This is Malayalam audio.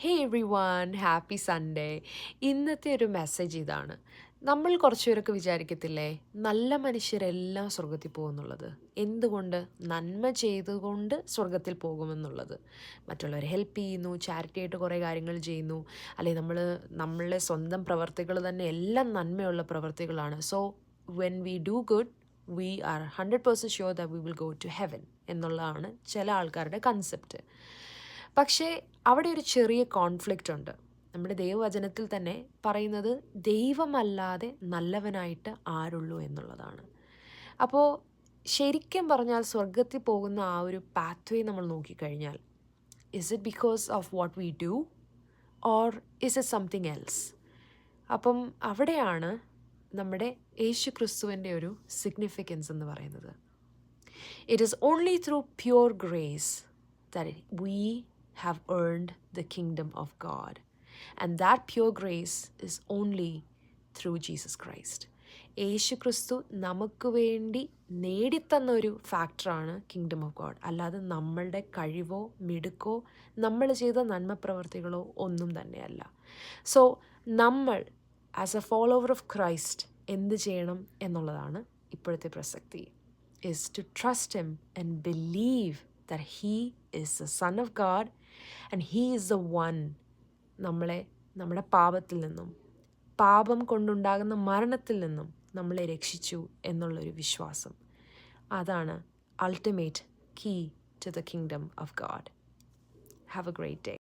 ഹേ എവ്രി വൺ, ഹാപ്പി സൺഡേ. ഇന്നത്തെ ഒരു മെസ്സേജ് ഇതാണ്. നമ്മൾ കുറച്ച് പേരൊക്കെ വിചാരിക്കത്തില്ലേ, നല്ല മനുഷ്യരെല്ലാം സ്വർഗത്തിൽ പോകുമെന്നുള്ളത്. എന്തുകൊണ്ട്? നന്മ ചെയ്തുകൊണ്ട് സ്വർഗത്തിൽ പോകുമെന്നുള്ളത്. മറ്റുള്ളവരെ ഹെൽപ്പ് ചെയ്യുന്നു, ചാരിറ്റി ആയിട്ട് കുറേ കാര്യങ്ങൾ ചെയ്യുന്നു, അല്ലെങ്കിൽ നമ്മളുടെ സ്വന്തം പ്രവർത്തികൾ തന്നെ എല്ലാം നന്മയുള്ള പ്രവർത്തികളാണ്. So when we do good we are 100% sure that we will go to heaven എന്നുള്ളതാണ് ചില ആൾക്കാരുടെ കൺസെപ്റ്റ്. പക്ഷേ അവിടെ ഒരു ചെറിയ കോൺഫ്ലിക്റ്റ് ഉണ്ട്. നമ്മുടെ ദൈവവചനത്തിൽ തന്നെ പറയുന്നത് ദൈവമല്ലാതെ നല്ലവനായിട്ട് ആരുള്ളൂ എന്നുള്ളതാണ്. അപ്പോൾ ശരിക്കും പറഞ്ഞാൽ സ്വർഗത്തിൽ പോകുന്ന ആ ഒരു പാത്വേ നമ്മൾ നോക്കിക്കഴിഞ്ഞാൽ, is it because of what we do or is it something else? അപ്പം അവിടെയാണ് നമ്മുടെ യേശു ക്രിസ്തുവിൻ്റെ ഒരു സിഗ്നിഫിക്കൻസ് എന്ന് പറയുന്നത്. It is only through pure grace that we have earned the kingdom of God. And that pure grace is only through Jesus Christ. യേശു ക്രിസ്തു നമുക്ക് വേണ്ടി നേടിത്തന്ന ഒരു ഫാക്ടറാണ് കിങ്ഡം ഓഫ് ഗോഡ്. അല്ലാതെ നമ്മളുടെ കഴിവോ മിടുക്കോ നമ്മൾ ചെയ്ത നന്മപ്രവർത്തികളോ ഒന്നും തന്നെയല്ല. സോ നമ്മൾ as a follower of Christ എന്ത് ചെയ്യണം എന്നുള്ളതാണ് ഇപ്പോഴത്തെ പ്രസക്തി. Is to trust him and believe that he is the Son of God and he is the one നമ്മളെ നമ്മുടെ പാപത്തിൽ നിന്നും, പാപം കൊണ്ടുണ്ടാകുന്ന മരണത്തിൽ നിന്നും നമ്മളെ രക്ഷിച്ചു എന്നുള്ളൊരു വിശ്വാസം. അതാണ് ultimate key to the kingdom of God. Have a great day.